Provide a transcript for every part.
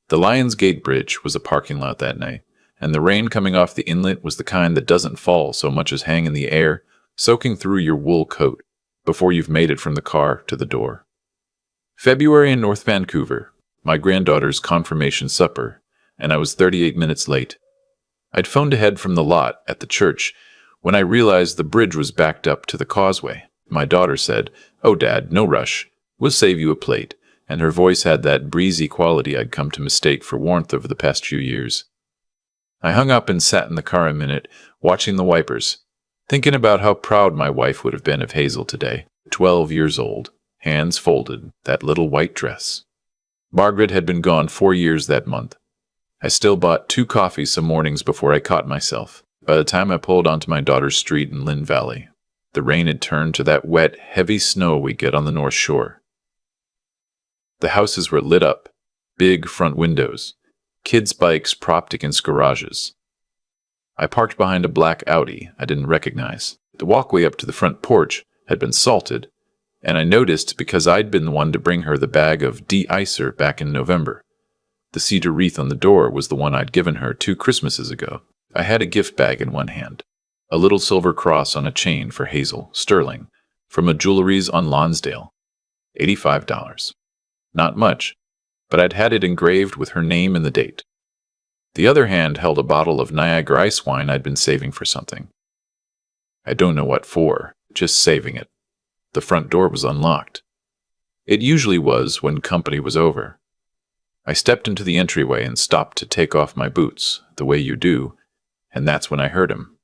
The Lions Gate Bridge was a parking lot that night, and the rain coming off the inlet was the kind that doesn't fall so much as hang in the air, soaking through your wool coat before you've made it from the car to the door. February in North Vancouver, my granddaughter's confirmation supper, and I was 38 minutes late. I'd phoned ahead from the lot at the church when I realized the bridge was backed up to the causeway. My daughter said, "Oh, Dad, no rush. We'll save you a plate," and her voice had that breezy quality I'd come to mistake for warmth over the past few years. I hung up and sat in the car a minute, watching the wipers, thinking about how proud my wife would have been of Hazel today, 12 years old, hands folded, that little white dress. Margaret had been gone 4 years that month. I still bought 2 coffees some mornings before I caught myself. By the time I pulled onto my daughter's street in Lynn Valley, the rain had turned to that wet, heavy snow we get on the North Shore. The houses were lit up, big front windows, kids' bikes propped against garages. I parked behind a black Audi I didn't recognize. The walkway up to the front porch had been salted, and I noticed because I'd been the one to bring her the bag of de-icer back in November. The cedar wreath on the door was the one I'd given her 2 Christmases ago. I had a gift bag in one hand, a little silver cross on a chain for Hazel, sterling, from a jewelry's on Lonsdale, $85. Not much, but I'd had it engraved with her name and the date. The other hand held a bottle of Niagara ice wine I'd been saving for something. I don't know what for, just saving it. The front door was unlocked. It usually was when company was over. I stepped into the entryway and stopped to take off my boots, the way you do, and that's when I heard him.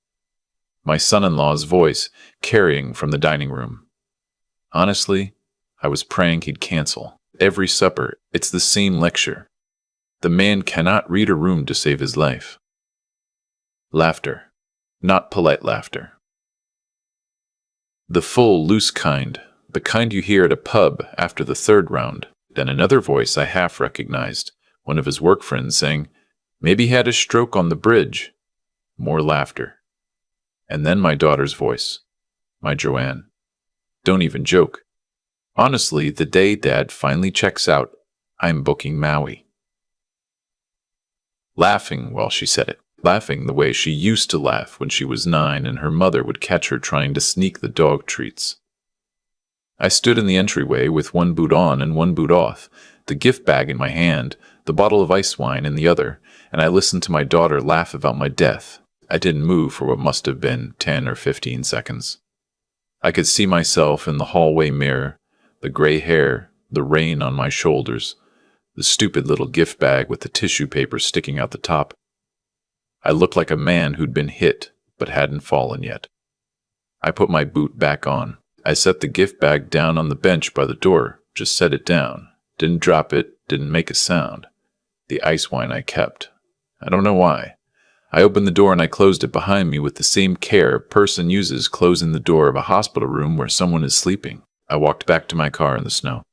My son-in-law's voice carrying from the dining room. Honestly, I was praying he'd cancel. Every supper, it's the same lecture. The man cannot read a room to save his life. Laughter, not polite laughter. The full, loose kind, the kind you hear at a pub after the 3rd round. Then another voice I half recognized, one of his work friends saying, "Maybe he had a stroke on the bridge." More laughter. And then my daughter's voice. My Joanne. Don't even joke. Honestly, the day Dad finally checks out, I'm booking Maui. Laughing while she said it. Laughing the way she used to laugh when she was 9 and her mother would catch her trying to sneak the dog treats. I stood in the entryway with one boot on and one boot off, the gift bag in my hand, the bottle of ice wine in the other, and I listened to my daughter laugh about my death. I didn't move for what must have been 10 or 15 seconds. I could see myself in the hallway mirror, the gray hair, the rain on my shoulders, the stupid little gift bag with the tissue paper sticking out the top. I looked like a man who'd been hit, but hadn't fallen yet. I put my boot back on. I set the gift bag down on the bench by the door, just set it down. Didn't drop it, didn't make a sound. The ice wine I kept. I don't know why. I opened the door and I closed it behind me with the same care a person uses closing the door of a hospital room where someone is sleeping. I walked back to my car in the snow.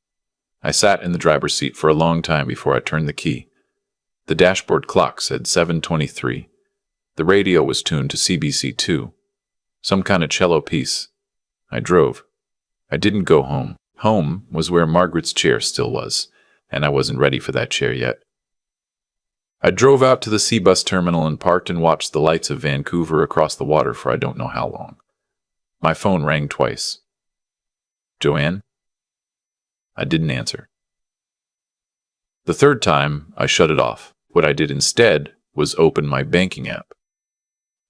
I sat in the driver's seat for a long time before I turned the key. The dashboard clock said 7:23. The radio was tuned to CBC2. Some kind of cello piece. I drove. I didn't go home. Home was where Margaret's chair still was, and I wasn't ready for that chair yet. I drove out to the C-bus terminal and parked and watched the lights of Vancouver across the water for I don't know how long. My phone rang twice. Joanne? I didn't answer. The 3rd time, I shut it off. What I did instead was open my banking app.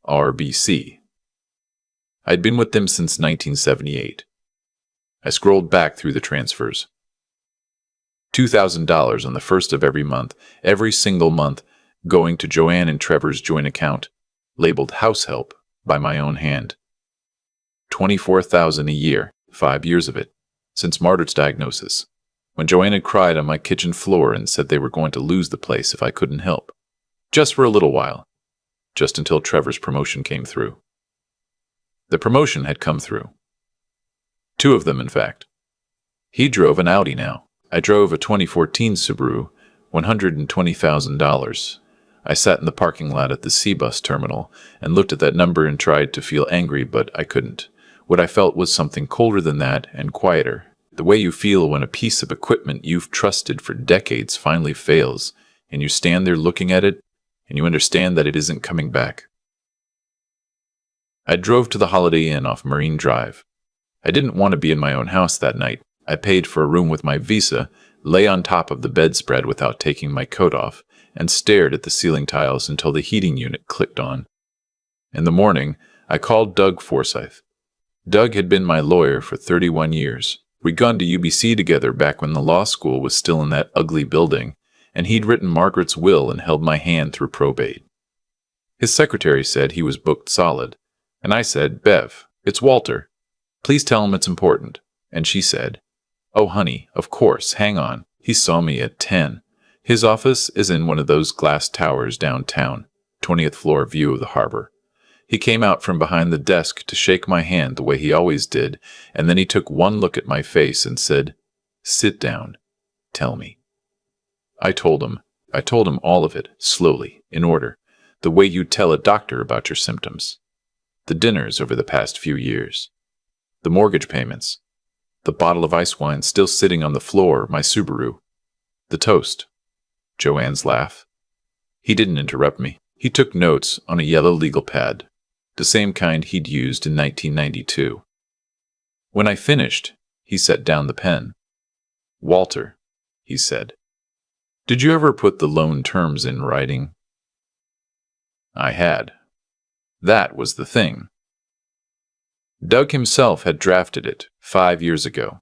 RBC. I'd been with them since 1978. I scrolled back through the transfers. $2,000 on the 1st of every month, every single month, going to Joanne and Trevor's joint account, labeled house help by my own hand. $24,000 a year, 5 years of it, since Margaret's diagnosis, when Joanne had cried on my kitchen floor and said they were going to lose the place if I couldn't help. Just for a little while, just until Trevor's promotion came through. The promotion had come through. 2 of them, in fact. He drove an Audi now. I drove a 2014 Subaru, $120,000. I sat in the parking lot at the C-bus terminal and looked at that number and tried to feel angry, but I couldn't. What I felt was something colder than that and quieter. The way you feel when a piece of equipment you've trusted for decades finally fails and you stand there looking at it, and you understand that it isn't coming back. I drove to the Holiday Inn off Marine Drive. I didn't want to be in my own house that night. I paid for a room with my visa, lay on top of the bedspread without taking my coat off, and stared at the ceiling tiles until the heating unit clicked on. In the morning, I called Doug Forsyth. Doug had been my lawyer for 31 years. We'd gone to UBC together back when the law school was still in that ugly building, and he'd written Margaret's will and held my hand through probate. His secretary said he was booked solid, and I said, "Bev, it's Walter. Please tell him it's important." And she said, "Oh, honey, of course, hang on." He saw me at 10. His office is in one of those glass towers downtown, 20th floor view of the harbor. He came out from behind the desk to shake my hand the way he always did, and then he took one look at my face and said, "Sit down. Tell me." I told him all of it, slowly, in order, the way you'd tell a doctor about your symptoms. The dinners over the past few years. The mortgage payments. The bottle of ice wine still sitting on the floor of my Subaru. The toast. Joanne's laugh. He didn't interrupt me. He took notes on a yellow legal pad, the same kind he'd used in 1992. When I finished, he set down the pen. "Walter," he said, "did you ever put the loan terms in writing?" I had. That was the thing. Doug himself had drafted it 5 years ago.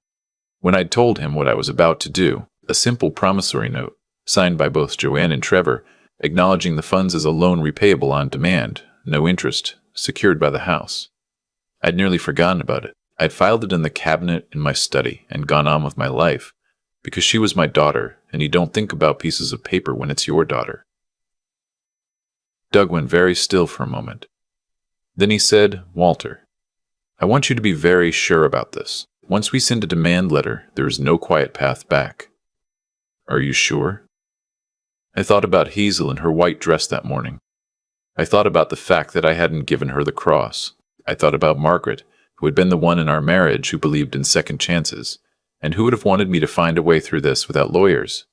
When I'd told him what I was about to do, a simple promissory note, signed by both Joanne and Trevor, acknowledging the funds as a loan repayable on demand, no interest, secured by the house. I'd nearly forgotten about it. I'd filed it in the cabinet in my study and gone on with my life, because she was my daughter, and you don't think about pieces of paper when it's your daughter. Doug went very still for a moment. Then he said, "Walter, I want you to be very sure about this. Once we send a demand letter, there is no quiet path back." "Are you sure?" I thought about Hazel in her white dress that morning. I thought about the fact that I hadn't given her the cross. I thought about Margaret, who had been the one in our marriage who believed in second chances, and who would have wanted me to find a way through this without lawyers.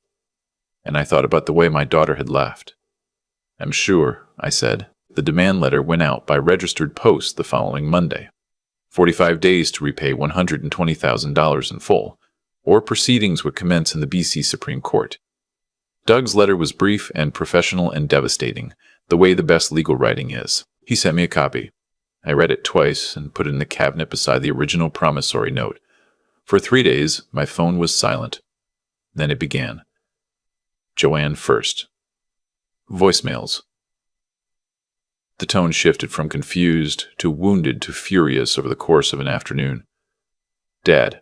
And I thought about the way my daughter had laughed. "I'm sure," I said. The demand letter went out by registered post the following Monday. 45 days to repay $120,000 in full, or proceedings would commence in the BC Supreme Court. Doug's letter was brief and professional and devastating, the way the best legal writing is. He sent me a copy. I read it twice and put it in the cabinet beside the original promissory note. For 3 days, my phone was silent. Then it began. Joanne first. Voicemails. The tone shifted from confused to wounded to furious over the course of an afternoon. "Dad,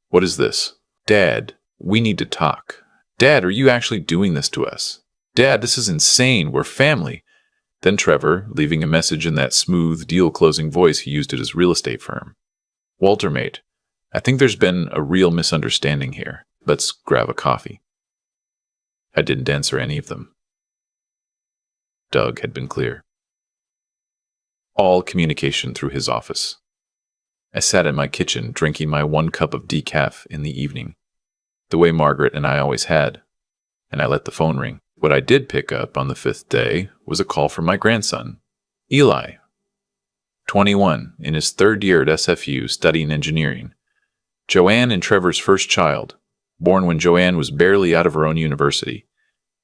what is this? Dad, we need to talk. Dad, are you actually doing this to us? Dad, this is insane. We're family." Then Trevor, leaving a message in that smooth, deal-closing voice he used at his real estate firm. "Walter, mate, I think there's been a real misunderstanding here. Let's grab a coffee." I didn't answer any of them. Doug had been clear. All communication through his office. I sat in my kitchen drinking my 1 cup of decaf in the evening, the way Margaret and I always had, and I let the phone ring. What I did pick up on the 5th day was a call from my grandson, Eli, 21, in his 3rd year at SFU studying engineering. Joanne and Trevor's first child, born when Joanne was barely out of her own university.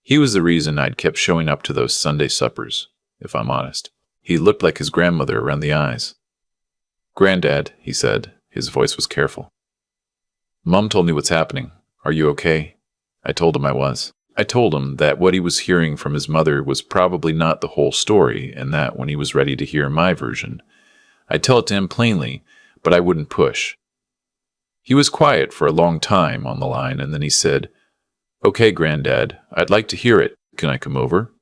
He was the reason I'd kept showing up to those Sunday suppers, if I'm honest. He looked like his grandmother around the eyes. "Granddad," he said. His voice was careful. "Mom told me what's happening. Are you okay?" I told him I was. I told him that what he was hearing from his mother was probably not the whole story, and that when he was ready to hear my version, I'd tell it to him plainly, but I wouldn't push. He was quiet for a long time on the line, and then he said, "Okay, Granddad, I'd like to hear it. Can I come over?"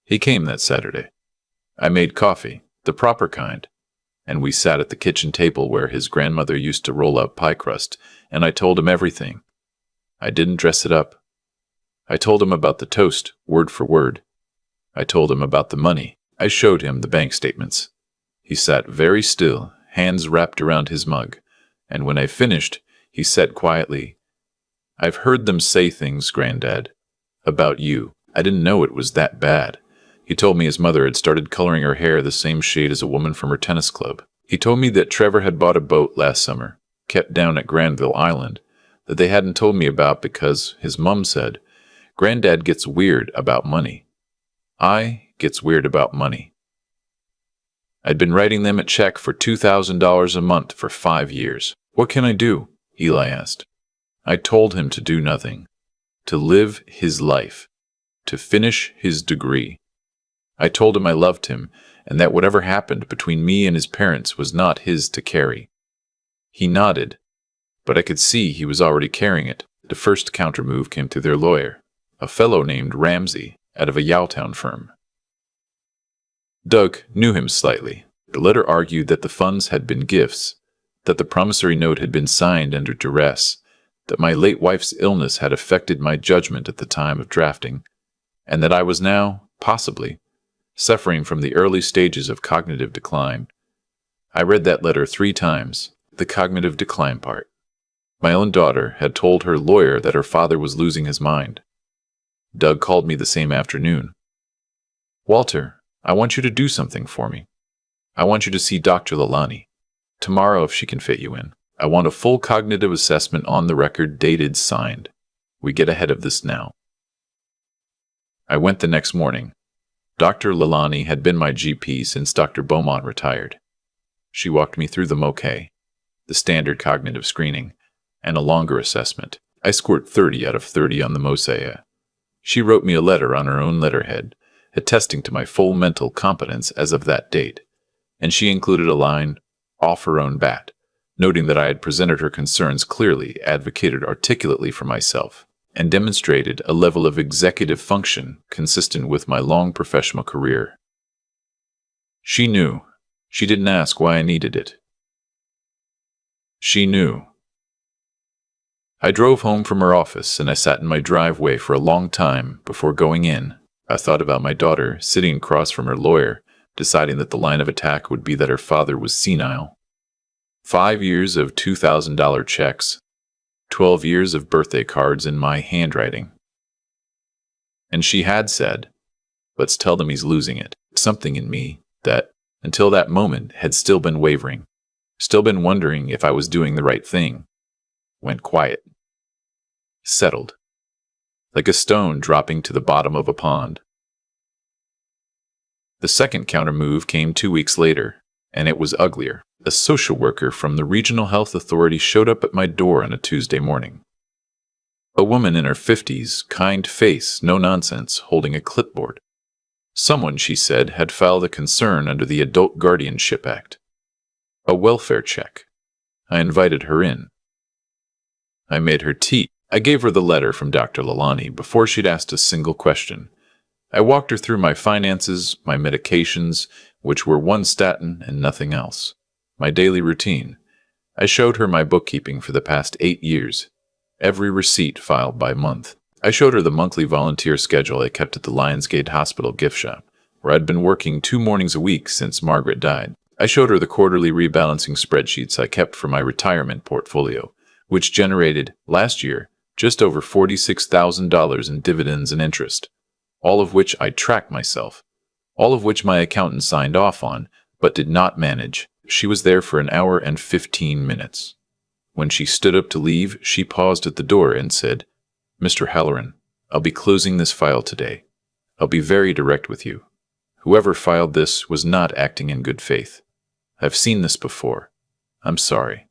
He came that Saturday. I made coffee, the proper kind, and we sat at the kitchen table where his grandmother used to roll up pie crust, and I told him everything. I didn't dress it up. I told him about the toast, word for word. I told him about the money. I showed him the bank statements. He sat very still, hands wrapped around his mug, and when I finished, he said quietly, "I've heard them say things, Granddad, about you. I didn't know it was that bad. He told me his mother had started coloring her hair the same shade as a woman from her tennis club. He told me that Trevor had bought a boat last summer, kept down at Granville Island, that they hadn't told me about because his mum said, "Granddad gets weird about money." I gets weird about money. I'd been writing them a check for $2,000 a month for 5 years. "What can I do?" Eli asked. I told him to do nothing, to live his life, to finish his degree. I told him I loved him, and that whatever happened between me and his parents was not his to carry. He nodded, but I could see he was already carrying it. The first countermove came through their lawyer, a fellow named Ramsey, out of a Yowtown firm. Doug knew him slightly. The letter argued that the funds had been gifts, that the promissory note had been signed under duress, that my late wife's illness had affected my judgment at the time of drafting, and that I was now, possibly, suffering from the early stages of cognitive decline. I read that letter 3 times, the cognitive decline part. My own daughter had told her lawyer that her father was losing his mind. Doug called me the same afternoon. "Walter, I want you to do something for me. I want you to see Dr. Lalani. Tomorrow if she can fit you in. I want a full cognitive assessment on the record, dated, signed. We get ahead of this now." I went the next morning. Dr. Lalani had been my GP since Dr. Beaumont retired. She walked me through the MOCA, the standard cognitive screening, and a longer assessment. I scored 30 out of 30 on the MOCA. She wrote me a letter on her own letterhead, attesting to my full mental competence as of that date, and she included a line off her own bat, noting that I had presented her concerns clearly, advocated articulately for myself, and demonstrated a level of executive function consistent with my long professional career. She knew. She didn't ask why I needed it. She knew. I drove home from her office and I sat in my driveway for a long time before going in. I thought about my daughter sitting across from her lawyer, deciding that the line of attack would be that her father was senile. 5 years of $2,000 checks, 12 years of birthday cards in my handwriting. And she had said, "Let's tell them he's losing it." Something in me that, until that moment, had still been wavering, still been wondering if I was doing the right thing, went quiet, settled, like a stone dropping to the bottom of a pond. The second countermove came 2 weeks later, and it was uglier. A social worker from the Regional Health Authority showed up at my door on a Tuesday morning. A woman in her 50s, kind face, no nonsense, holding a clipboard. Someone, she said, had filed a concern under the Adult Guardianship Act. A welfare check. I invited her in. I made her tea. I gave her the letter from Dr. Lalani before she'd asked a single question. I walked her through my finances, my medications, which were 1 statin and nothing else, my daily routine. I showed her my bookkeeping for the past 8 years, every receipt filed by month. I showed her the monthly volunteer schedule I kept at the Lionsgate Hospital gift shop, where I'd been working 2 mornings a week since Margaret died. I showed her the quarterly rebalancing spreadsheets I kept for my retirement portfolio, which generated, last year, just over $46,000 in dividends and interest, all of which I tracked myself, all of which my accountant signed off on, but did not manage. She was there for 1 hour and 15 minutes. When she stood up to leave, she paused at the door and said, "Mr. Halloran, I'll be closing this file today. I'll be very direct with you. Whoever filed this was not acting in good faith. I've seen this before. I'm sorry."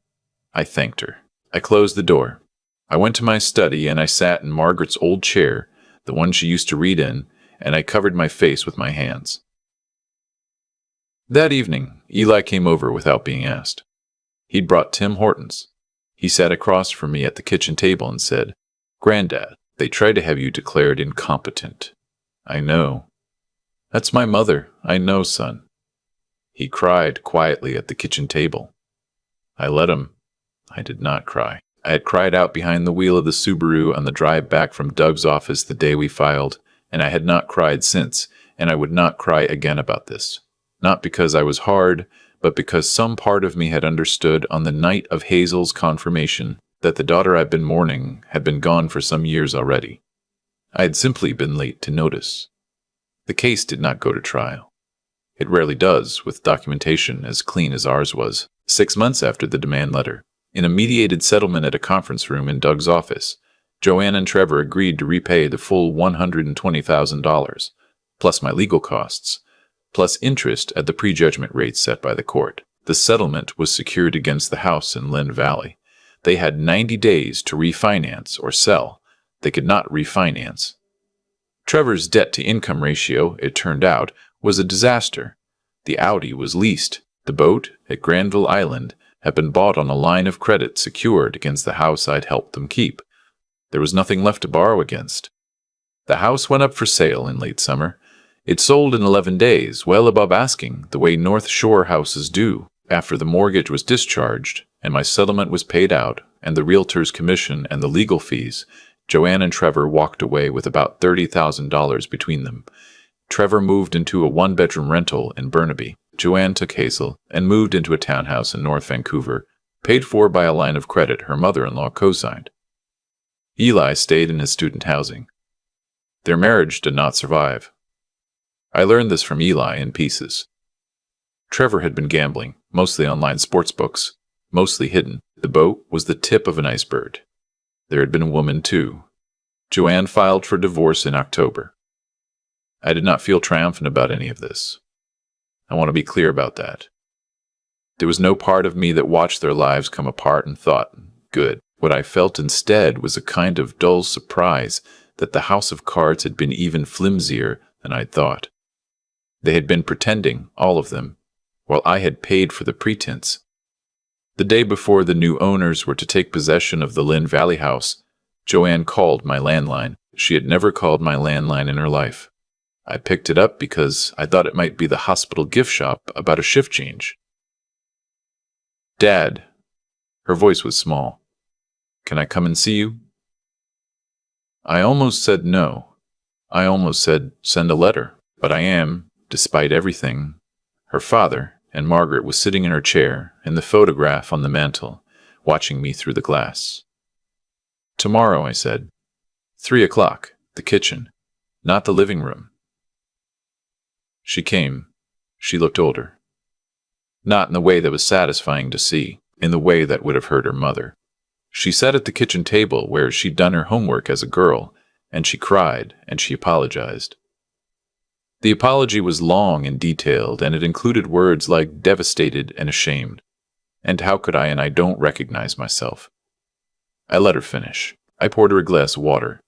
I thanked her. I closed the door. I went to my study and I sat in Margaret's old chair, the one she used to read in, and I covered my face with my hands. That evening, Eli came over without being asked. He'd brought Tim Hortons. He sat across from me at the kitchen table and said, "Granddad, they tried to have you declared incompetent." "I know." "That's my mother. I know, son." He cried quietly at the kitchen table. I let him. I did not cry. I had cried out behind the wheel of the Subaru on the drive back from Doug's office the day we filed, and I had not cried since, and I would not cry again about this. Not because I was hard, but because some part of me had understood on the night of Hazel's confirmation that the daughter I'd been mourning had been gone for some years already. I had simply been late to notice. The case did not go to trial. It rarely does, with documentation as clean as ours was. 6 months after the demand letter, in a mediated settlement at a conference room in Doug's office, Joanne and Trevor agreed to repay the full $120,000, plus my legal costs, plus interest at the prejudgment rate set by the court. The settlement was secured against the house in Lynn Valley. They had 90 days to refinance or sell. They could not refinance. Trevor's debt-to-income ratio, it turned out, was a disaster. The Audi was leased. The boat at Granville Island had been bought on a line of credit secured against the house I'd helped them keep. There was nothing left to borrow against. The house went up for sale in late summer. It sold in 11 days, well above asking, the way North Shore houses do. After the mortgage was discharged, and my settlement was paid out, and the realtor's commission and the legal fees, Joanne and Trevor walked away with about $30,000 between them. Trevor moved into a one-bedroom rental in Burnaby. Joanne took Hazel and moved into a townhouse in North Vancouver, paid for by a line of credit her mother-in-law co-signed. Eli stayed in his student housing. Their marriage did not survive. I learned this from Eli in pieces. Trevor had been gambling, mostly online sportsbooks, mostly hidden. The boat was the tip of an iceberg. There had been a woman, too. Joanne filed for divorce in October. I did not feel triumphant about any of this. I want to be clear about that. There was no part of me that watched their lives come apart and thought, good. What I felt instead was a kind of dull surprise that the house of cards had been even flimsier than I'd thought. They had been pretending, all of them, while I had paid for the pretense. The day before the new owners were to take possession of the Lynn Valley house, Joanne called my landline. She had never called my landline in her life. I picked it up because I thought it might be the hospital gift shop about a shift change. Dad. Her voice was small. Can I come and see you? I almost said no. I almost said send a letter. But I am, despite everything, her father, and Margaret was sitting in her chair, in the photograph on the mantel, watching me through the glass. Tomorrow, I said. 3 o'clock, the kitchen, not the living room. She came. She looked older. Not in the way that was satisfying to see, in the way that would have hurt her mother. She sat at the kitchen table where she'd done her homework as a girl, and she cried, and she apologized. The apology was long and detailed, and it included words like devastated and ashamed. And how could I, and I don't recognize myself. I let her finish. I poured her a glass of water.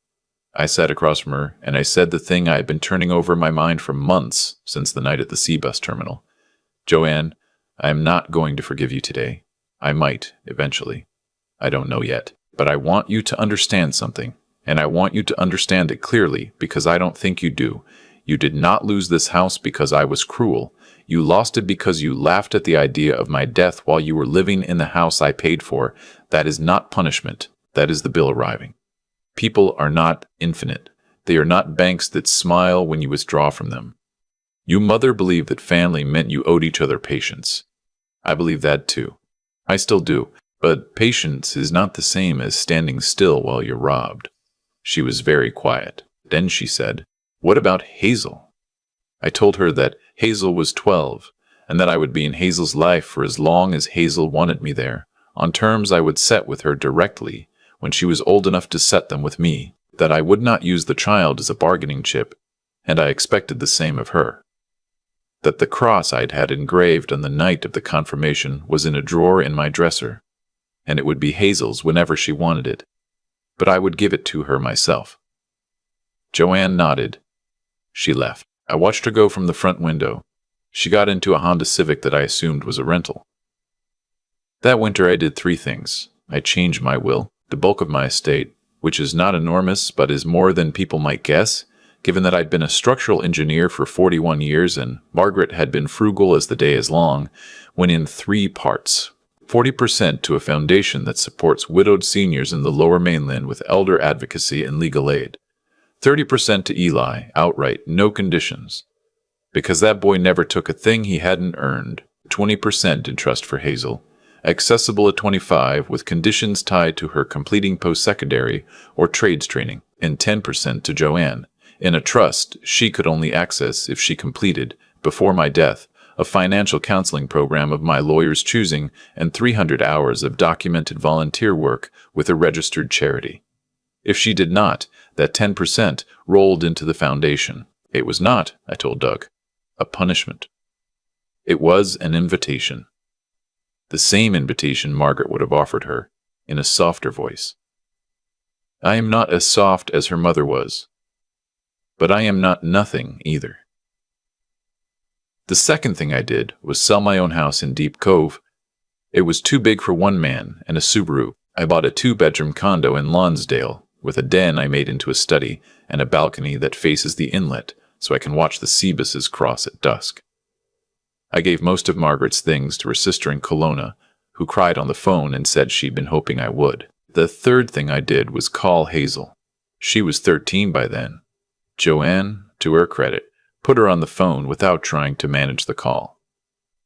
I sat across from her, and I said the thing I had been turning over in my mind for months since the night at the C-bus terminal. Joanne, I am not going to forgive you today. I might, eventually. I don't know yet. But I want you to understand something, and I want you to understand it clearly, because I don't think you do. You did not lose this house because I was cruel. You lost it because you laughed at the idea of my death while you were living in the house I paid for. That is not punishment. That is the bill arriving. People are not infinite. They are not banks that smile when you withdraw from them. You mother believed that family meant you owed each other patience. I believe that too. I still do. But patience is not the same as standing still while you're robbed. She was very quiet. Then she said, "What about Hazel?" I told her that Hazel was 12, and that I would be in Hazel's life for as long as Hazel wanted me there, on terms I would set with her directly, when she was old enough to set them with me, that I would not use the child as a bargaining chip, and I expected the same of her. That the cross I'd had engraved on the night of the confirmation was in a drawer in my dresser, and it would be Hazel's whenever she wanted it, but I would give it to her myself. Joanne nodded. She left. I watched her go from the front window. She got into a Honda Civic that I assumed was a rental. That winter I did 3 things. I changed my will, the bulk of my estate, which is not enormous but is more than people might guess, given that I'd been a structural engineer for 41 years and Margaret had been frugal as the day is long, went in 3 parts. 40% to a foundation that supports widowed seniors in the Lower Mainland with elder advocacy and legal aid. 30% to Eli, outright, no conditions. Because that boy never took a thing he hadn't earned. 20% in trust for Hazel. accessible at 25 with conditions tied to her completing post-secondary or trades training, and 10% to Joanne, in a trust she could only access if she completed, before my death, a financial counseling program of my lawyer's choosing and 300 hours of documented volunteer work with a registered charity. If she did not, that 10% rolled into the foundation. It was not, I told Doug, a punishment. It was an invitation. The same invitation Margaret would have offered her, in a softer voice. I am not as soft as her mother was, but I am not nothing either. The second thing I did was sell my own house in Deep Cove. It was too big for one man and a Subaru. I bought a 2-bedroom condo in Lonsdale with a den I made into a study and a balcony that faces the inlet so I can watch the sea buses cross at dusk. I gave most of Margaret's things to her sister in Kelowna, who cried on the phone and said she'd been hoping I would. The third thing I did was call Hazel. She was 13 by then. Joanne, to her credit, put her on the phone without trying to manage the call.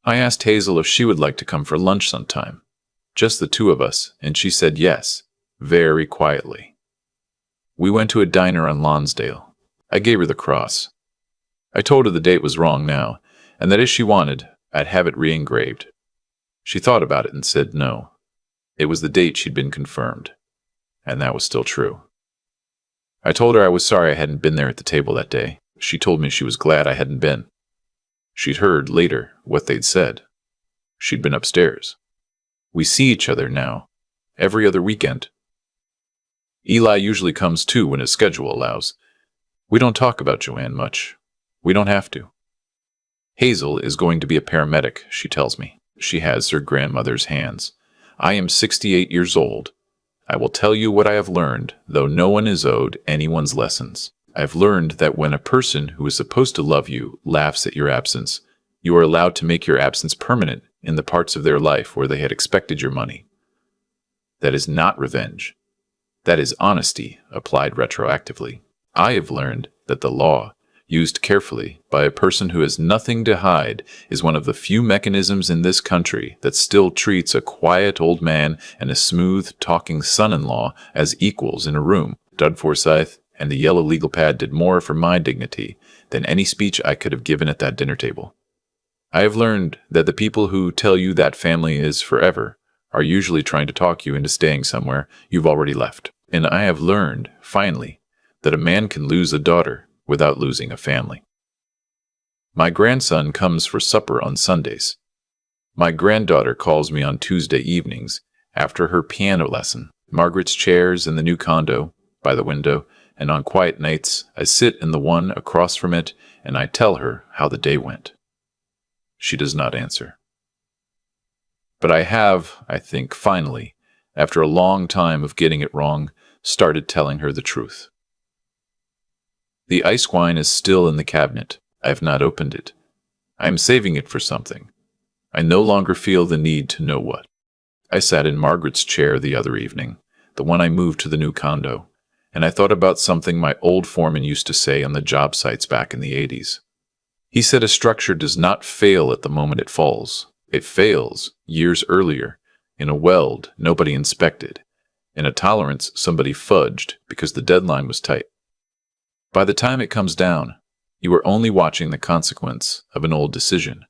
I asked Hazel if she would like to come for lunch sometime. Just the two of us, and she said yes, very quietly. We went to a diner on Lonsdale. I gave her the cross. I told her the date was wrong now, and that if she wanted, I'd have it re-engraved. She thought about it and said no. It was the date she'd been confirmed, and that was still true. I told her I was sorry I hadn't been there at the table that day. She told me she was glad I hadn't been. She'd heard later what they'd said. She'd been upstairs. We see each other now, every other weekend. Eli usually comes too when his schedule allows. We don't talk about Joanne much. We don't have to. Hazel is going to be a paramedic, she tells me. She has her grandmother's hands. I am 68 years old. I will tell you what I have learned, though no one is owed anyone's lessons. I have learned that when a person who is supposed to love you laughs at your absence, you are allowed to make your absence permanent in the parts of their life where they had expected your money. That is not revenge. That is honesty applied retroactively. I have learned that the law, used carefully by a person who has nothing to hide, is one of the few mechanisms in this country that still treats a quiet old man and a smooth-talking son-in-law as equals in a room. Doug Forsyth and the yellow legal pad did more for my dignity than any speech I could have given at that dinner table. I have learned that the people who tell you that family is forever are usually trying to talk you into staying somewhere you've already left. And I have learned, finally, that a man can lose a daughter without losing a family. My grandson comes for supper on Sundays. My granddaughter calls me on Tuesday evenings after her piano lesson. Margaret's chair's in the new condo by the window, and on quiet nights I sit in the one across from it and I tell her how the day went. She does not answer. But I have, I think, finally, after a long time of getting it wrong, started telling her the truth. The ice wine is still in the cabinet. I have not opened it. I am saving it for something. I no longer feel the need to know what. I sat in Margaret's chair the other evening, the one I moved to the new condo, and I thought about something my old foreman used to say on the job sites back in the 80s. He said a structure does not fail at the moment it falls. It fails years earlier, in a weld nobody inspected, in a tolerance somebody fudged because the deadline was tight. By the time it comes down, you are only watching the consequence of an old decision.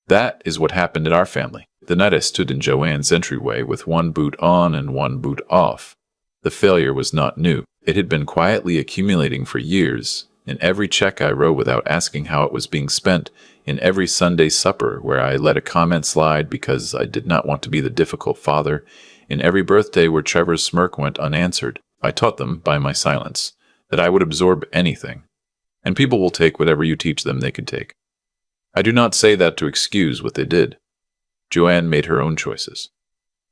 That is what happened in our family. The night I stood in Joanne's entryway with one boot on and one boot off. The failure was not new. It had been quietly accumulating for years, in every check I wrote without asking how it was being spent, in every Sunday supper where I let a comment slide because I did not want to be the difficult father, in every birthday where Trevor's smirk went unanswered. I taught them, by my silence, that I would absorb anything, and people will take whatever you teach them they can take. I do not say that to excuse what they did. Joanne made her own choices.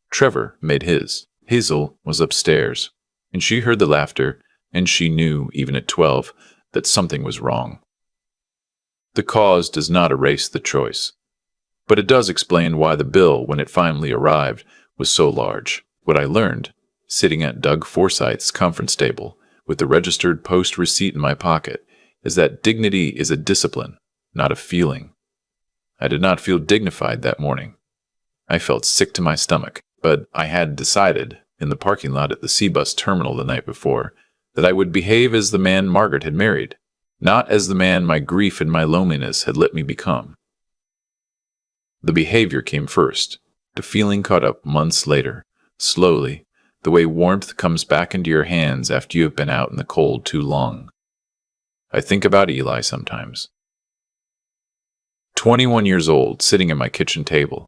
Trevor made his. Hazel was upstairs, and she heard the laughter, and she knew, even at 12, that something was wrong. The cause does not erase the choice, but it does explain why the bill, when it finally arrived, was so large. What I learned, sitting at Doug Forsyth's conference table, with the registered post receipt in my pocket, is that dignity is a discipline, not a feeling. I did not feel dignified that morning. I felt sick to my stomach, but I had decided, in the parking lot at the C-Bus terminal the night before, that I would behave as the man Margaret had married, not as the man my grief and my loneliness had let me become. The behavior came first. The feeling caught up months later, slowly, the way warmth comes back into your hands after you have been out in the cold too long. I think about Eli sometimes. 21 years old, sitting at my kitchen table,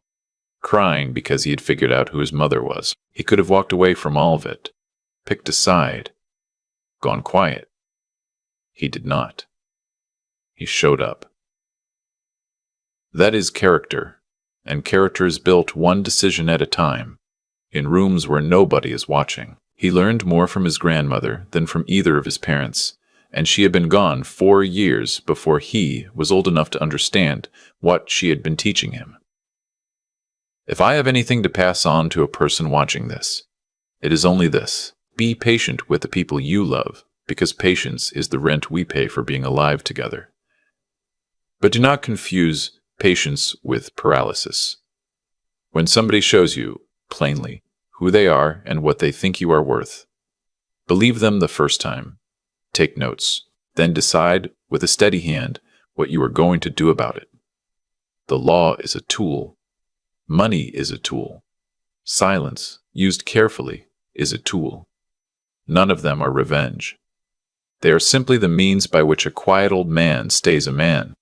crying because he had figured out who his mother was. He could have walked away from all of it, picked a side, gone quiet. He did not. He showed up. That is character, and character is built one decision at a time, in rooms where nobody is watching. He learned more from his grandmother than from either of his parents, and she had been gone 4 years before he was old enough to understand what she had been teaching him. If I have anything to pass on to a person watching this, it is only this: be patient with the people you love, because patience is the rent we pay for being alive together. But do not confuse patience with paralysis. When somebody shows you, plainly, who they are and what they think you are worth, believe them the first time. Take notes, then decide with a steady hand what you are going to do about it. The law is a tool. Money is a tool. Silence, used carefully, is a tool. None of them are revenge. They are simply the means by which a quiet old man stays a man.